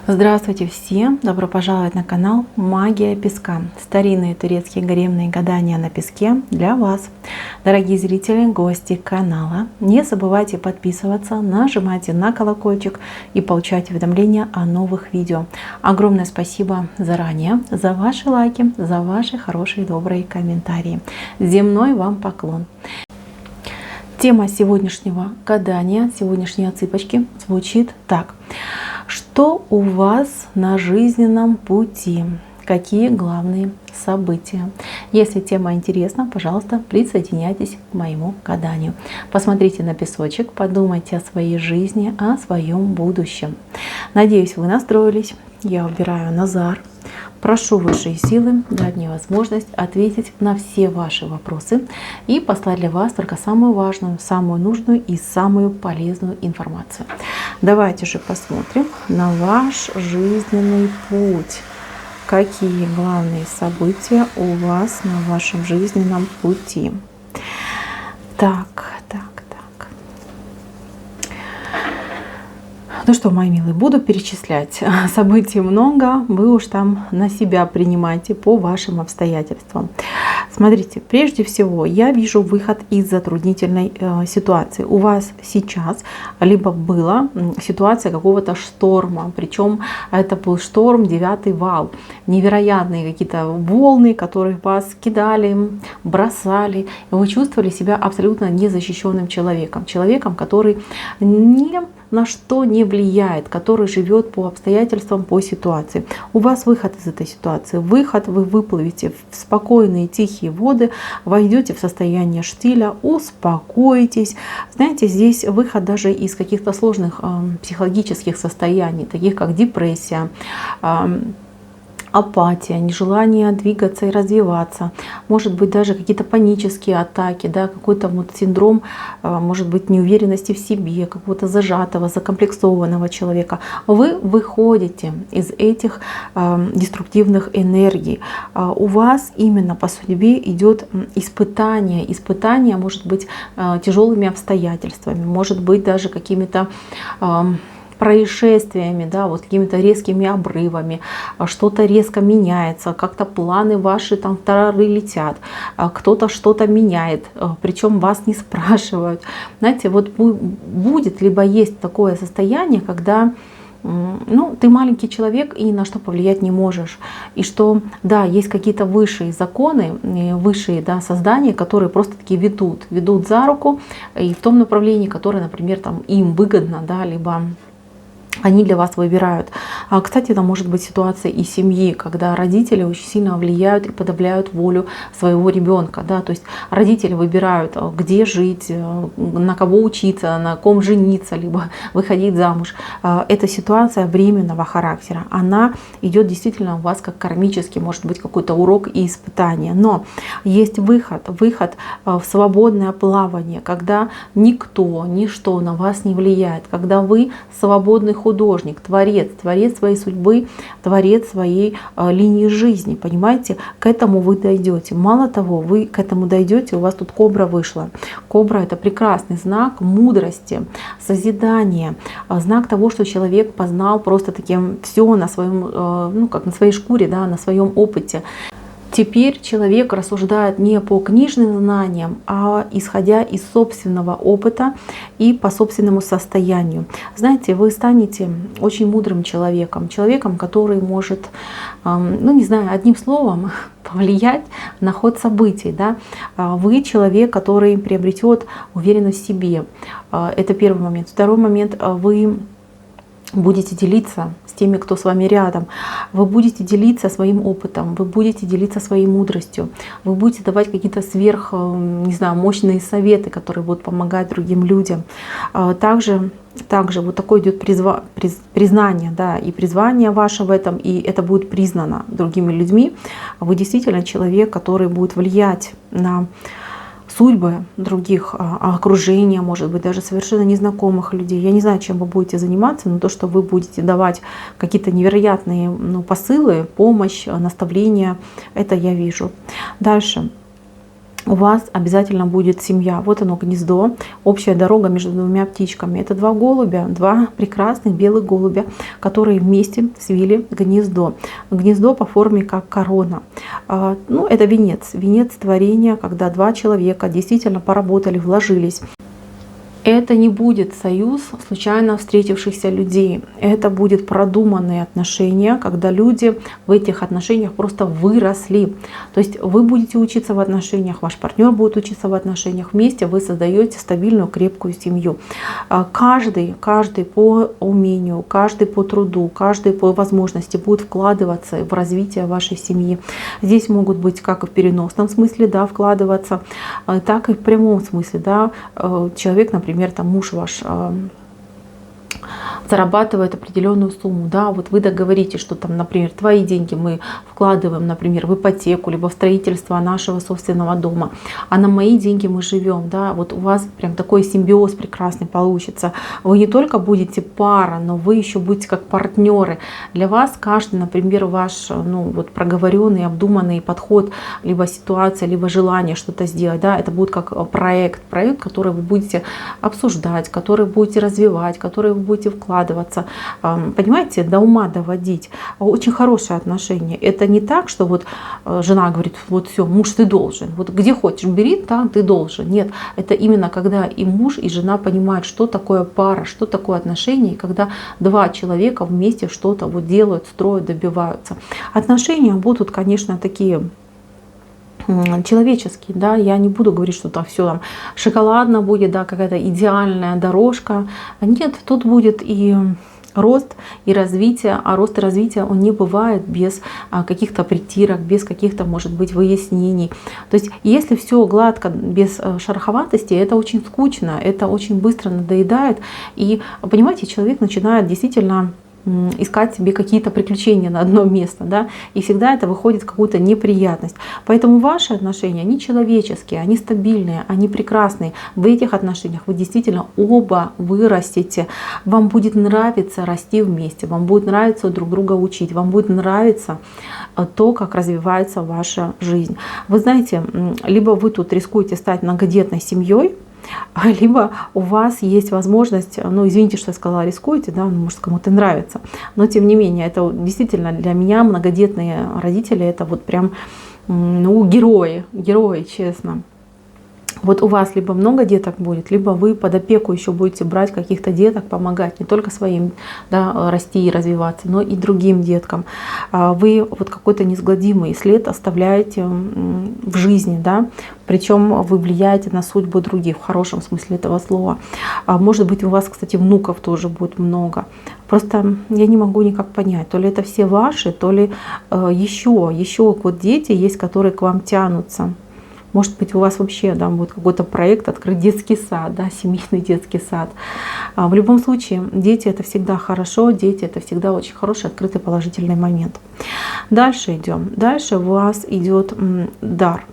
Здравствуйте всем! Добро пожаловать на канал Магия Песка. Старинные турецкие гаремные гадания на песке для вас. Дорогие зрители, гости канала, не забывайте подписываться, нажимайте на колокольчик и получать уведомления о новых видео. Огромное спасибо заранее за ваши лайки, за ваши хорошие добрые комментарии. Земной вам поклон! Тема сегодняшнего гадания, сегодняшней отсыпочки звучит так. Что у вас на жизненном пути? Какие главные события? Если тема интересна, пожалуйста, присоединяйтесь к моему гаданию. Посмотрите на песочек, подумайте о своей жизни, о своем будущем. Надеюсь, вы настроились. Я убираю Назар. Прошу высшие силы дать мне возможность ответить на все ваши вопросы и послать для вас только самую важную, самую нужную и самую полезную информацию. Давайте же посмотрим на ваш жизненный путь. Какие главные события у вас на вашем жизненном пути? Так. Ну что, мои милые, буду перечислять. Событий много, вы уж там на себя принимайте по вашим обстоятельствам. Смотрите, прежде всего, я вижу выход из затруднительной ситуации. У вас сейчас либо была ситуация какого-то шторма, причем это был шторм 9-й вал. Невероятные какие-то волны, которые вас кидали, бросали. И вы чувствовали себя абсолютно незащищенным человеком. Человеком, который ни на что не влияет, который живет по обстоятельствам, по ситуации. У вас выход из этой ситуации. Выход, вы выплывете в спокойные, тихие воды, войдете в состояние штиля, успокоитесь. Знаете, здесь выход даже из каких-то сложных психологических состояний, таких как депрессия, апатия, нежелание двигаться и развиваться, может быть даже какие-то панические атаки, да, какой-то вот синдром, может быть, неуверенности в себе, какого-то зажатого, закомплексованного человека. Вы выходите из этих деструктивных энергий. У вас именно по судьбе идет испытание. Испытание может быть тяжелыми обстоятельствами, может быть даже какими-то происшествиями, да, вот какими-то резкими обрывами, что-то резко меняется, как-то планы ваши там в тарары летят, кто-то что-то меняет, причем вас не спрашивают. Знаете, вот будет либо есть такое состояние, когда ты маленький человек и ни на что повлиять не можешь. И что, да, есть какие-то высшие законы, высшие, да, создания, которые просто таки ведут за руку и в том направлении, которое, например, там, им выгодно, да, либо они для вас выбирают. Кстати, это может быть ситуация и семьи, когда родители очень сильно влияют и подавляют волю своего ребенка. Да? То есть родители выбирают, где жить, на кого учиться, на ком жениться, либо выходить замуж. Эта ситуация временного характера. Она идет действительно у вас как кармический, может быть, какой-то урок и испытание. Но есть выход в свободное плавание, когда никто, ничто на вас не влияет, когда вы свободный художник, творец своей судьбы, творец своей линии жизни, понимаете? К этому вы дойдете. Мало того, вы к этому дойдете, у вас тут кобра вышла. Кобра — это прекрасный знак мудрости, созидания, знак того, что человек познал просто таким все на своем, как на своей шкуре, да, на своем опыте. Теперь человек рассуждает не по книжным знаниям, а исходя из собственного опыта и по собственному состоянию. Знаете, вы станете очень мудрым человеком, который может, не знаю, одним словом повлиять на ход событий. Да? Вы человек, который приобретет уверенность в себе. Это первый момент. Второй момент, вы будете делиться с теми, кто с вами рядом. Вы будете делиться своим опытом, вы будете делиться своей мудростью, вы будете давать какие-то мощные советы, которые будут помогать другим людям. Также вот такое идет признание, да, и призвание ваше в этом, и это будет признано другими людьми. Вы действительно человек, который будет влиять на судьбы других, окружения, может быть, даже совершенно незнакомых людей. Я не знаю, чем вы будете заниматься, но то, что вы будете давать какие-то невероятные посылы, помощь, наставления, это я вижу. Дальше. у вас обязательно будет семья. Вот оно, гнездо, общая дорога между двумя птичками. Это два голубя, два прекрасных белых голубя, которые вместе свили гнездо. Гнездо по форме как корона. Ну, это венец, венец творения, когда два человека действительно поработали, вложились. Это не будет союз случайно встретившихся людей. Это будет продуманные отношения, когда люди в этих отношениях просто выросли. То есть вы будете учиться в отношениях, ваш партнер будет учиться в отношениях. Вместе вы создаете стабильную, крепкую семью. Каждый по умению, каждый по труду, каждый по возможности будет вкладываться в развитие вашей семьи. Здесь могут быть как и в переносном смысле, да, вкладываться, так и в прямом смысле. Да. Человек, например, там муж ваш зарабатывает определенную сумму, да, вот вы договоритесь, что там, например, твои деньги мы вкладываем, например, в ипотеку, либо в строительство нашего собственного дома, а на мои деньги мы живем, да, вот у вас прям такой симбиоз прекрасный получится. Вы не только будете пара, но вы еще будете как партнеры. Для вас каждый, например, ваш, ну, вот проговоренный, обдуманный подход, либо ситуация, либо желание что-то сделать, да, это будет как проект, который вы будете обсуждать, который будете развивать, который вы будете вкладываться, понимаете, до ума доводить. Очень хорошие отношения. Это не так, что вот жена говорит, вот все, муж, ты должен, вот где хочешь бери, там ты должен. Нет, это именно когда и муж, и жена понимают, что такое пара, что такое отношения, и когда два человека вместе что-то вот делают, строят, добиваются. Отношения будут, конечно, такие человеческие, да, я не буду говорить, что там все там шоколадно будет, да, какая-то идеальная дорожка. Нет, тут будет и рост, и развитие, а рост и развитие, он не бывает без каких-то притирок, без каких-то, может быть, выяснений. То есть, если все гладко, без шероховатости, это очень скучно, это очень быстро надоедает, и, понимаете, человек начинает действительно искать себе какие-то приключения на одно место, да, и всегда это выходит в какую-то неприятность. Поэтому ваши отношения, они человеческие, они стабильные, они прекрасные. В этих отношениях вы действительно оба вырастете, вам будет нравиться расти вместе, вам будет нравиться друг друга учить, вам будет нравиться то, как развивается ваша жизнь. Вы знаете, либо вы тут рискуете стать многодетной семьей, либо у вас есть возможность, ну извините, что я сказала, рискуете, да, может кому-то нравится, но тем не менее, это действительно для меня многодетные родители, это вот прям, ну, герои, честно. Вот у вас либо много деток будет, либо вы под опеку еще будете брать каких-то деток, помогать не только своим, да, расти и развиваться, но и другим деткам. Вы вот какой-то неизгладимый след оставляете в жизни, да, причем вы влияете на судьбу других в хорошем смысле этого слова. Может быть, у вас, кстати, внуков тоже будет много. Просто я не могу никак понять, то ли это все ваши, то ли еще вот дети есть, которые к вам тянутся. Может быть, у вас вообще, да, будет какой-то проект открыть детский сад, да, семейный детский сад. В любом случае, дети — это всегда хорошо, дети — это всегда очень хороший, открытый, положительный момент. Дальше идем. Дальше у вас идет дар.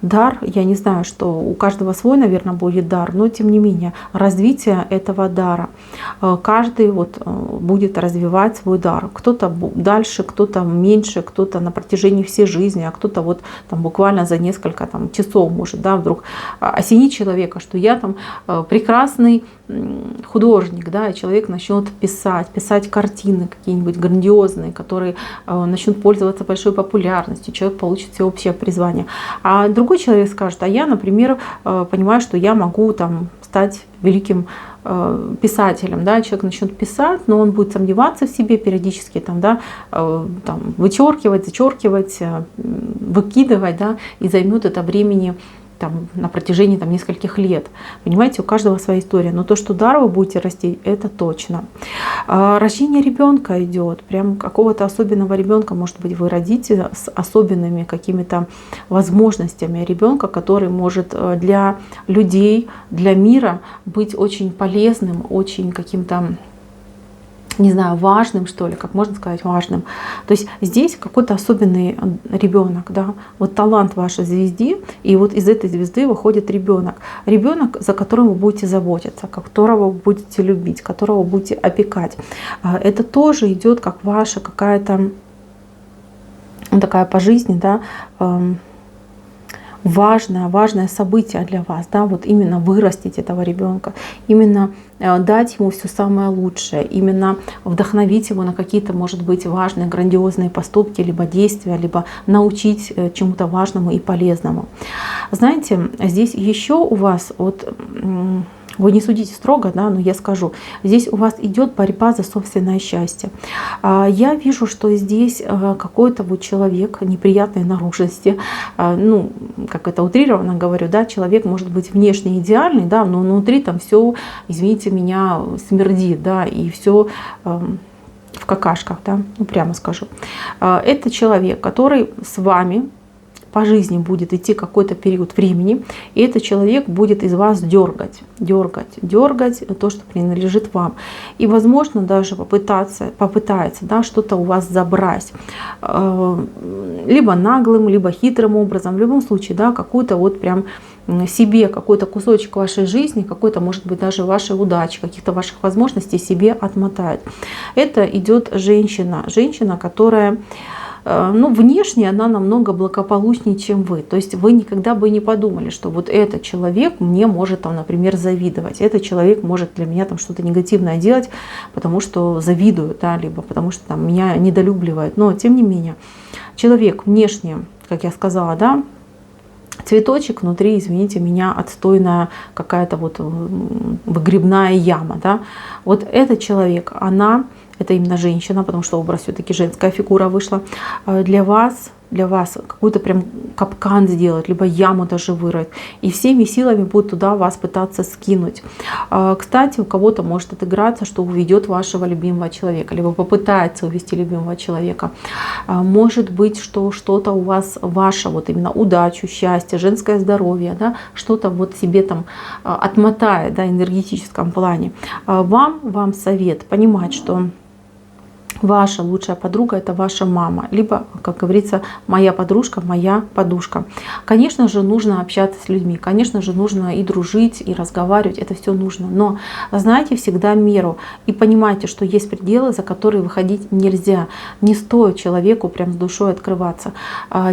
Дар, я не знаю, что у каждого свой, наверное, будет дар, но тем не менее, развитие этого дара. Каждый вот будет развивать свой дар. Кто-то дальше, кто-то меньше, кто-то на протяжении всей жизни, а кто-то вот там буквально за несколько там часов может, да, вдруг осенить человека, что я там прекрасный художник, да, и человек начнет писать картины какие-нибудь грандиозные, которые начнут пользоваться большой популярностью, человек получит всеобщее призвание. А другой человек скажет, а я, например, понимаю, что я могу там стать великим писателем, да, человек начнет писать, но он будет сомневаться в себе периодически, там, да, там, вычеркивать, зачеркивать, выкидывать, да, и займет это времени там, на протяжении там, нескольких лет. Понимаете, у каждого своя история. Но то, что дар вы будете расти, это точно. Рождение ребенка идет, прям какого-то особенного ребенка, может быть, вы родите с особенными какими-то возможностями ребенка, который может для людей, для мира быть очень полезным, очень каким-то, не знаю, важным, что ли, как можно сказать, важным. То есть здесь какой-то особенный ребенок, да, вот талант вашей звезды, и вот из этой звезды выходит ребенок. Ребенок, за которым вы будете заботиться, которого вы будете любить, которого вы будете опекать. Это тоже идет как ваша какая-то такая по жизни, да, важное событие для вас, да, вот именно вырастить этого ребенка, именно дать ему все самое лучшее, именно вдохновить его на какие-то, может быть, важные, грандиозные поступки, либо действия, либо научить чему-то важному и полезному. Знаете, здесь еще у вас вот вы не судите строго, да, но я скажу, здесь у вас идет борьба за собственное счастье. Я вижу, что здесь какой-то вот человек неприятной наружности, ну, как это утрированно говорю, да, человек может быть внешне идеальный, да, но внутри там все, извините меня, смердит, да, и все в какашках, да, ну, прямо скажу. Это человек, который с вами по жизни будет идти какой-то период времени, и этот человек будет из вас дергать то, что принадлежит вам. И, возможно, даже попытается, да, что-то у вас забрать. Либо наглым, либо хитрым образом. В любом случае, да, какую-то вот прям себе какой-то кусочек вашей жизни, какой-то, может быть, даже вашей удачи, каких-то ваших возможностей себе отмотает. Это идет женщина, которая, ну, внешне она намного благополучнее, чем вы. То есть вы никогда бы не подумали, что вот этот человек мне может, там, например, завидовать. Этот человек может для меня там что-то негативное делать, потому что завидует, да, либо потому что там меня недолюбливает. Но тем не менее, человек внешне, как я сказала, да, цветочек, внутри, извините меня, отстойная какая-то вот выгребная яма, да. Вот этот человек, это именно женщина, потому что образ все-таки женская фигура вышла, для вас какой-то прям капкан сделать, либо яму даже вырыть, и всеми силами будет туда вас пытаться скинуть. Кстати, у кого-то может отыграться, что уведет вашего любимого человека, либо попытается увести любимого человека. Может быть, что что-то у вас, ваше, вот именно удачу, счастье, женское здоровье, да, что-то вот себе там отмотает, да, энергетическом плане. Вам совет понимать, что ваша лучшая подруга — это ваша мама, либо, как говорится, моя подружка, моя подушка. Конечно же, нужно общаться с людьми, конечно же, нужно и дружить, и разговаривать, это все нужно. Но знайте всегда меру и понимайте, что есть пределы, за которые выходить нельзя. Не стоит человеку прям с душой открываться.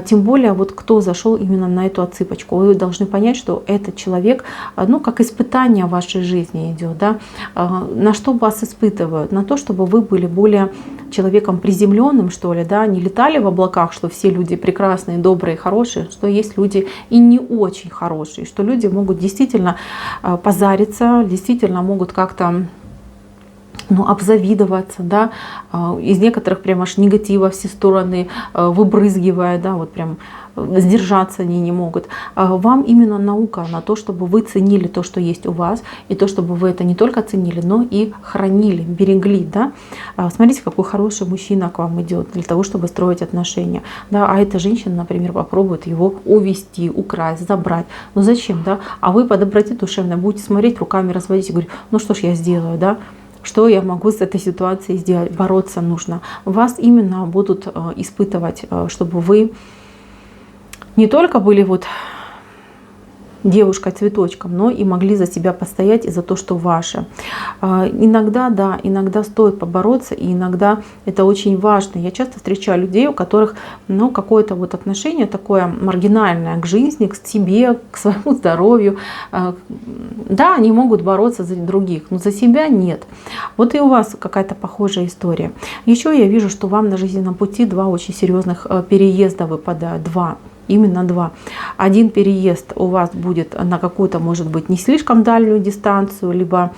Тем более, вот кто зашел именно на эту отсыпочку, вы должны понять, что этот человек, ну, как испытание в вашей жизни идет, да, на что вас испытывают, на то, чтобы вы были более человеком приземленным, что ли, да, не летали в облаках, что все люди прекрасные, добрые, хорошие, что есть люди и не очень хорошие, что люди могут действительно позариться, действительно могут как-то, ну, обзавидоваться, да, из некоторых прям аж негатива все стороны выбрызгивая, да, вот прям сдержаться они не могут. Вам именно наука на то, чтобы вы ценили то, что есть у вас, и то, чтобы вы это не только ценили, но и хранили, берегли, да. Смотрите, какой хороший мужчина к вам идет для того, чтобы строить отношения, да, а эта женщина, например, попробует его увести, украсть, забрать. Ну зачем, да? А вы по доброте душевной будете смотреть, руками разводить и говорить: ну что ж я сделаю, да? Что я могу с этой ситуацией сделать? Бороться нужно. Вас именно будут испытывать, чтобы вы не только были вот девушкой-цветочком, но и могли за себя постоять и за то, что ваше. Иногда, да, иногда стоит побороться, и иногда это очень важно. Я часто встречаю людей, у которых, ну, какое-то вот отношение такое маргинальное к жизни, к себе, к своему здоровью. Да, они могут бороться за других, но за себя нет. Вот и у вас какая-то похожая история. Еще я вижу, что вам на жизненном пути два очень серьезных переезда выпадают. Именно два. Один переезд у вас будет на какую-то, может быть, не слишком дальнюю дистанцию, либо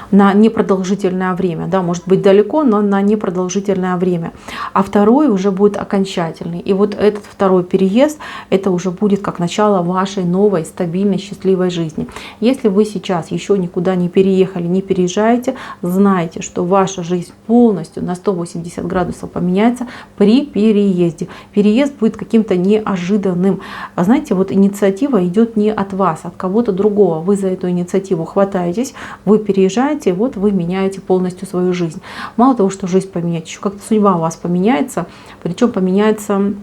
на непродолжительное время, да, может быть далеко, но на непродолжительное время. А второй уже будет окончательный. И вот этот второй переезд, это уже будет как начало вашей новой, стабильной, счастливой жизни. Если вы сейчас еще никуда не переехали, не переезжаете, знайте, что ваша жизнь полностью на 180 градусов поменяется при переезде. Переезд будет каким-то неожиданным. Знаете, вот инициатива идет не от вас, от кого-то другого. Вы за эту инициативу хватаетесь, вы переезжаете, и вот вы меняете полностью свою жизнь. Мало того, что жизнь поменяется, еще как-то судьба у вас поменяется, причем поменяется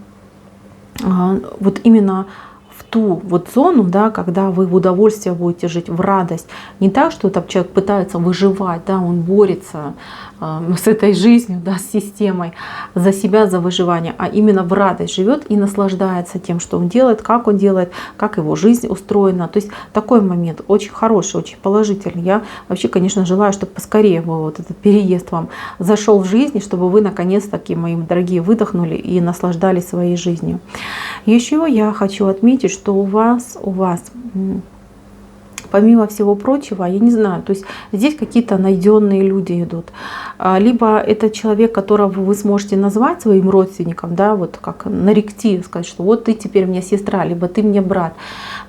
вот именно в ту вот зону, да, когда вы в удовольствие будете жить, в радость. Не так, что там человек пытается выживать, да, он борется с этой жизнью, да, с системой, за себя, за выживание, а именно в радость живет и наслаждается тем, что он делает, как его жизнь устроена. То есть такой момент очень хороший, очень положительный. Я вообще, конечно, желаю, чтобы поскорее вот этот переезд вам зашел в жизнь, и чтобы вы наконец-таки, мои дорогие, выдохнули и наслаждались своей жизнью. Еще я хочу отметить, что у вас помимо всего прочего, я не знаю, то есть здесь какие-то найденные люди идут. Либо это человек, которого вы сможете назвать своим родственником, да, вот как наректи, сказать, что вот ты теперь мне сестра, либо ты мне брат.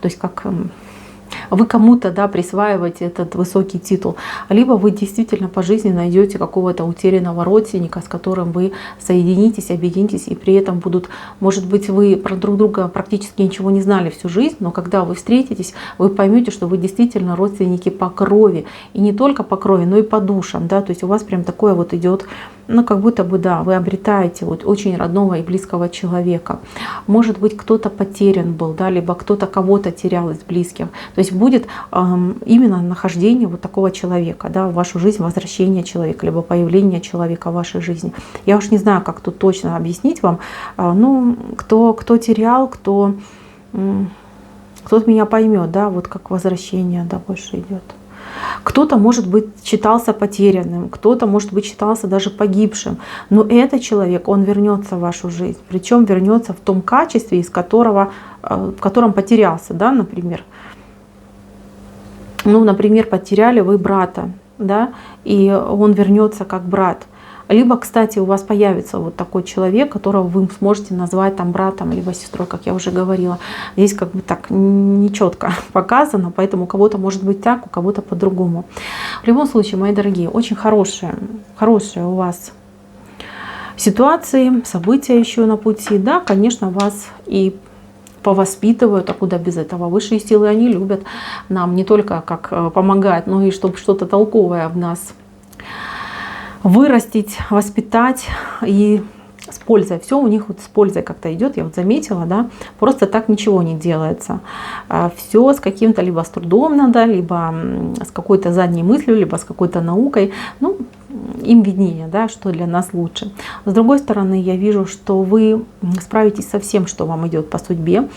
То есть как вы кому-то, да, присваиваете этот высокий титул, либо вы действительно по жизни найдете какого-то утерянного родственника, с которым вы соединитесь, объединитесь, и при этом будут, может быть, вы про друг друга практически ничего не знали всю жизнь, но когда вы встретитесь, вы поймете, что вы действительно родственники по крови, и не только по крови, но и по душам, да, то есть у вас прям такое вот идет, ну, как будто бы, да, вы обретаете вот очень родного и близкого человека. Может быть, кто-то потерян был, да, либо кто-то кого-то терял из близких. То есть будет именно нахождение вот такого человека, да, в вашу жизнь, возвращение человека, либо появление человека в вашей жизни. Я уж не знаю, как тут точно объяснить вам. Ну, кто терял, кто меня поймет, да, вот как возвращение, да, больше идет. Кто-то, может быть, считался потерянным, кто-то, может быть, считался даже погибшим. Но этот человек, он вернется в вашу жизнь. Причем вернется в том качестве, в котором потерялся, да, например. Ну, например, потеряли вы брата, да, и он вернется как брат. Либо, кстати, у вас появится вот такой человек, которого вы сможете назвать там братом, либо сестрой, как я уже говорила. Здесь как бы так нечетко показано, поэтому у кого-то может быть так, у кого-то по-другому. В любом случае, мои дорогие, очень хорошие у вас ситуации, события еще на пути. Да, конечно, вас и повоспитывают, а куда без этого. Высшие силы, они любят нам не только как помогать, но и чтобы что-то толковое в нас вырастить, воспитать и с пользой. Все у них вот с пользой как-то идет, я вот заметила, да, просто так ничего не делается. Все с каким-то либо с трудом надо, либо с какой-то задней мыслью, либо с какой-то наукой. Ну, им виднее, да, что для нас лучше. С другой стороны, я вижу, что вы справитесь со всем, что вам идет по судьбе.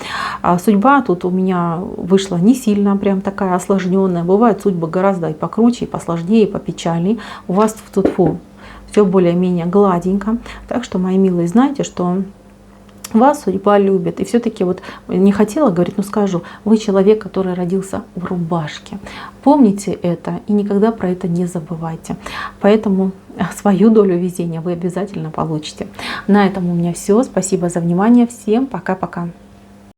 Судьба тут у меня вышла не сильно прям такая осложненная. Бывают судьбы гораздо и покруче, и посложнее, и попечальнее. У вас тут все более-менее гладенько. Так что, мои милые, знайте, что вас судьба любит. И все-таки вот не хотела говорить, но скажу, вы человек, который родился в рубашке. Помните это и никогда про это не забывайте. Поэтому свою долю везения вы обязательно получите. На этом у меня все. Спасибо за внимание. Всем пока-пока.